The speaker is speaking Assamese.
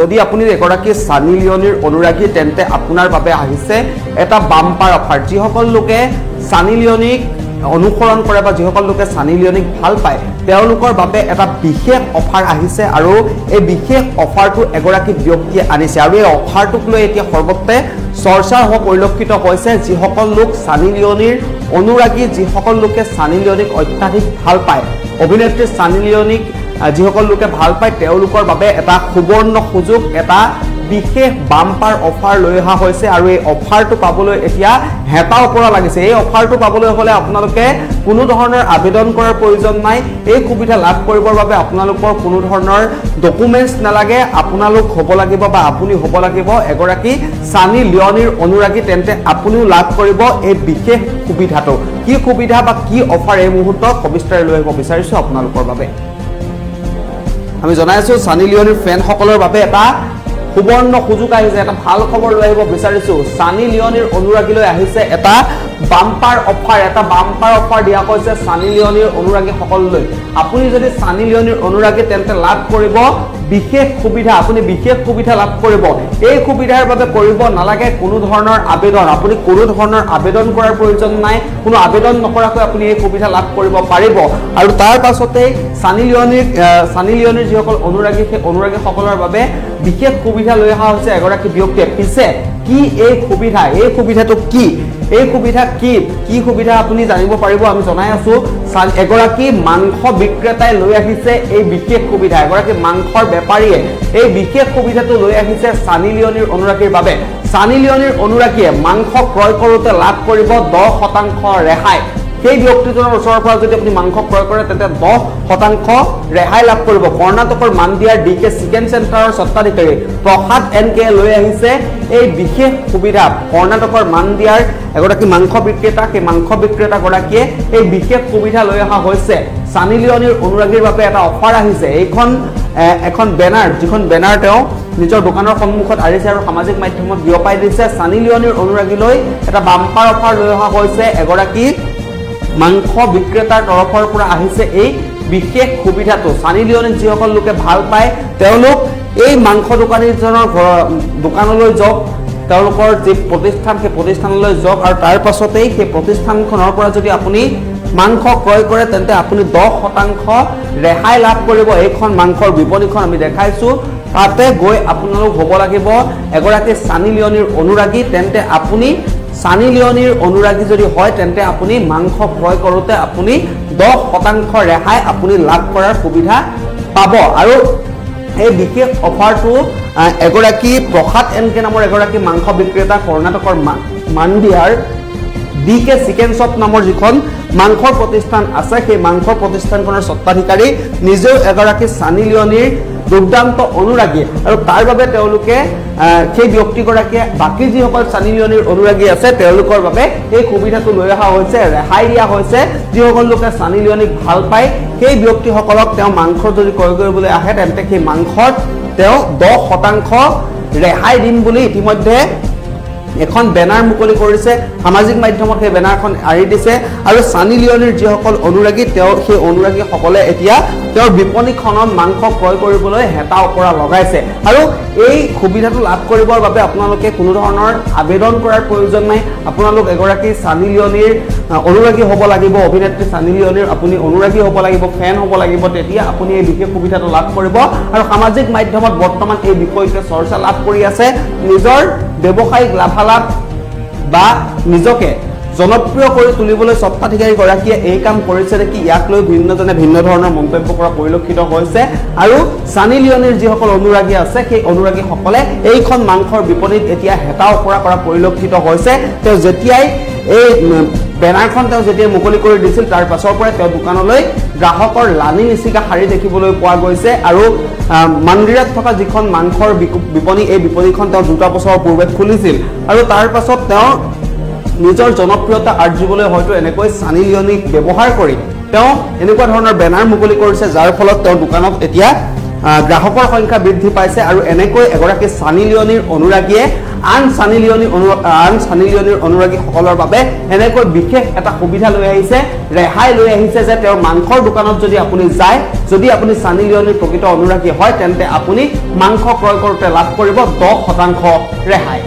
যদি আপুনি এগৰাকী সানি লিওনিৰ অনুৰাগী তেন্তে আপোনাৰ বাবে আহিছে এটা বাম্পাৰ অফাৰ যিসকল লোকে সানি লিওনিক অনুসৰণ কৰে বা যিসকল লোকে সানি লিওনিক ভাল পায় তেওঁলোকৰ বাবে এটা বিশেষ অফাৰ আহিছে আৰু এই বিশেষ অফাৰটো এগৰাকী ব্যক্তিয়ে আনিছে আৰু এই অফাৰটোক লৈ এতিয়া সৰ্বত্ৰে চৰ্চা হোৱা পৰিলক্ষিত হৈছে যিসকল লোক সানি লিওনিৰ অনুৰাগী যিসকল লোকে সানি লিওনিক অত্যাধিক ভাল পায় অভিনেত্ৰী সানি লিওনিক যিসকল লোকে ভাল পায় তেওঁলোকৰ বাবে এটা সুবৰ্ণ সুযোগ এটা বিশেষ বাম্পাৰ অফাৰ লৈ অহা হৈছে আৰু এই অফাৰটো পাবলৈ এতিয়া হেতা ওপৰা লাগিছে এই অফাৰটো পাবলৈ হলে আপোনালোকে কোনো ধৰণৰ আবেদন কৰাৰ প্ৰয়োজন নাই এই সুবিধা লাভ কৰিবৰ বাবে আপোনালোকৰ কোনো ধৰণৰ ডকুমেন্টছ নালাগে আপোনালোক হ'ব লাগিব বা আপুনি হ'ব লাগিব এগৰাকী সানি লিওনিৰ অনুৰাগী তেন্তে আপুনিও লাভ কৰিব এই বিশেষ সুবিধাটো কি সুবিধা বা কি অফাৰ এই মুহূৰ্তত সবিস্তাৰে লৈ আহিব বিচাৰিছো আপোনালোকৰ বাবে আমি জনাইছো সানি লিওনিৰ ফ্যান সকলৰ বাবে এটা সুবৰ্ণ সুযোগ আহিছে এটা ভাল খবৰ লৈ আহিব বিচাৰিছো সানি লিওনিৰ অনুৰাগীলৈ আহিছে এটা বাম্পাৰ অফাৰ দিয়া কৈছে সানি লিওনিৰ অনুৰাগী সকললৈ আপুনি যদি সানি লিওনিৰ অনুৰাগী তেন্তে লাভ কৰিব বিশেষ সুবিধা আপুনি বিশেষ সুবিধা লাভ কৰিব এই সুবিধাৰ বাবে কৰিব নালাগে কোনো ধৰণৰ আবেদন আপুনি কোনো ধৰণৰ আবেদন কৰাৰ প্ৰয়োজন নাই কোনো আবেদন নকৰাকৈ আপুনি এই সুবিধা লাভ কৰিব পাৰিব আৰু তাৰ পাছতে সানি লিওনিৰ যিসকল অনুৰাগী সেই অনুৰাগী সকলৰ বাবে বিশেষ সুবিধা লৈ অহা হৈছে এগৰাকী ব্যক্তিয়ে পিছে কি এই সুবিধাটো কি এই সুবিধা কি সুবিধা আপুনি জানিব পাৰিব আমি জনাই আছো এগৰাকী মাংস বিক্ৰেতাই লৈ আহিছে এই বিশেষ সুবিধা এগৰাকী মাংসৰ বেপাৰীয়ে এই বিশেষ সুবিধাটো লৈ আহিছে সানি লিওনিৰ অনুৰাগীৰ বাবে সানি লিওনিৰ অনুৰাগীয়ে মাংস ক্ৰয় কৰোতে লাভ কৰিব 10% ৰেহাই সেই ব্যক্তিজনৰ ওচৰৰ পৰা যদি আপুনি মাংস ক্ৰয় কৰে তেন্তে 10% ৰেহাই লাভ কৰিব কৰ্ণাটকৰ মান্দিয়াৰ ডিকে চিকেন চেণ্টাৰৰ স্বত্বাধিকাৰী প্ৰসাদ এনকে লৈ আহিছে এই বিশেষ সুবিধা কৰ্ণাটকৰ মান্দিয়াৰ এগৰাকী মাংস বিক্ৰেতা সেই মাংস বিক্ৰেতা গৰাকীয়ে এই বিশেষ সুবিধা লৈ অহা হৈছে সানি লিওনিৰ অনুৰাগীৰ বাবে এটা অফাৰ আহিছে এখন বেনাৰ যিখন বেনাৰ তেওঁ নিজৰ দোকানৰ সন্মুখত আৰিছে আৰু সামাজিক মাধ্যমত বিয়পাই দিছে সানি লিওনিৰ অনুৰাগীলৈ এটা বাম্পাৰ অফাৰ লৈ অহা হৈছে এগৰাকী মাংস বিক্ৰেতাৰ তৰফৰ পৰা আহিছে এই বিশেষ সুবিধাটো সানি লিওনিক যিসকল লোকে ভাল পায় তেওঁলোক এই মাংস দোকানীজনৰ দোকানলৈ যাওক তেওঁলোকৰ যে প্ৰতিষ্ঠান সেই প্ৰতিষ্ঠানলৈ যাওক আৰু তাৰ পাছতেই সেই প্ৰতিষ্ঠানখনৰ পৰা যদি আপুনি মাংস ক্ৰয় কৰে তেন্তে আপুনি 10% ৰেহাই লাভ কৰিব এইখন মাংসৰ বিপণীখন আমি দেখাইছো তাতে গৈ আপোনালোক হ'ব লাগিব এগৰাকী সানি লিওনিৰ অনুৰাগী তেন্তে আপুনি সানি লিওনিৰ অনুৰাগী যদি হয় তেন্তে আপুনি মাংস ক্ৰয় কৰোতে আপুনি 10% ৰেহাই আপুনি লাভ কৰাৰ সুবিধা পাব আৰু এই বিশেষ অফাৰটো এগৰাকী প্ৰসাদ এনকে নামৰ এগৰাকী মাংস বিক্ৰেতা কৰ্ণাটকৰ মান্দিয়াৰ ডিকে চিকেন শ্বপ নামৰ যিখন মাংসৰ প্ৰতিষ্ঠান আছে সেই মাংসৰ প্ৰতিষ্ঠানখনৰ স্বত্বাধিকাৰী নিজেও এগৰাকী সানি লিওনিৰ দুৰ্দান্ত অনুৰাগী আৰু তাৰ বাবে তেওঁলোকে সেই ব্যক্তিগৰাকীয়ে বাকি যিসকল সানি লিওনিৰ অনুৰাগী আছে তেওঁলোকৰ বাবে এই সুবিধাটো লৈ অহা হৈছে ৰেহাই দিয়া হৈছে যিসকল লোকে সানি লিওনিক ভাল পায় সেই ব্যক্তিসকলক তেওঁ মাংস যদি ক্ৰয় কৰিবলৈ আহে তেন্তে সেই মাংসত তেওঁ 10% ৰেহাই দিম বুলি ইতিমধ্যে এখন বেনাৰ মুকলি কৰিছে সামাজিক মাধ্যমত সেই বেনাৰখন আৰি দিছে আৰু সানি লিওনিৰ যিসকল অনুৰাগী তেওঁ সেই অনুৰাগী সকলে এতিয়া তেওঁৰ বিপণীখনত মাংস ক্ৰয় কৰিবলৈ হেতা ওপৰা লগাইছে আৰু এই সুবিধাটো লাভ কৰিবৰ বাবে আপোনালোকে কোনো ধৰণৰ আবেদন কৰাৰ প্ৰয়োজন নাই আপোনালোক এগৰাকী সানি লিওনিৰ অনুৰাগী হ'ব লাগিব অভিনেত্ৰী সানি লিওনিৰ আপুনি অনুৰাগী হ'ব লাগিব ফ্যান হ'ব লাগিব তেতিয়া আপুনি এই বিশেষ সুবিধাটো লাভ কৰিব আৰু সামাজিক মাধ্যমত বৰ্তমান এই বিষয়টোৱে চৰ্চা লাভ কৰি আছে নিজৰ ব্যৱসায়িক লাভালাভ বা নিজকে জনপ্ৰিয় কৰি তুলিবলৈ স্বত্বাধিকাৰী গৰাকীয়ে এই কাম কৰিছে নেকি ইয়াক লৈ ভিন্নজনে ভিন্ন ধৰণৰ মন্তব্য কৰা পৰিলক্ষিত হৈছে আৰু সানি লিওনিৰ যিসকল অনুৰাগী আছে সেই অনুৰাগী সকলে এইখন মাংসৰ বিপণীত এতিয়া হেতা ওপৰা কৰা পৰিলক্ষিত হৈছে তেওঁ যেতিয়াই এই বেনাৰখন তেওঁ যেতিয়া মুকলি কৰি দিছিল তাৰ পাছৰ পৰা তেওঁ দোকানলৈ গ্ৰাহকৰ লানি নিচিকা শাৰী দেখিবলৈ পোৱা গৈছে আৰু মন্দিৰত থকা যিখন মাংসৰ বিপণী এই বিপণীখন তেওঁ 2 বছৰ পূৰ্বে খুলিছিল আৰু তাৰ পাছত তেওঁ নিজৰ জনপ্ৰিয়তা আৰ্জিবলৈ হয়তো এনেকৈ সানি লিওনিক ব্যৱহাৰ কৰি তেওঁ এনেকুৱা ধৰণৰ বেনাৰ মুকলি কৰিছে যাৰ ফলত তেওঁ দোকানত এতিয়া গ্ৰাহকৰ সংখ্যা বৃদ্ধি পাইছে আৰু এনেকৈ এগৰাকী সানি লিওনিৰ অনুৰাগীয়ে আন সানি লিওনিৰ অনুৰাগীসকলৰ বাবে এনেকৈ বিশেষ এটা সুবিধা লৈ আহিছে, ৰেহাই লৈ আহিছে যে তেওঁৰ মাংসৰ দোকানত যদি আপুনি যায়, যদি আপুনি সানি লিওনিৰ প্ৰকৃত অনুৰাগী হয় তেন্তে আপুনি মাংস ক্ৰয় কৰোঁতে লাভ কৰিব 10% ৰেহাই।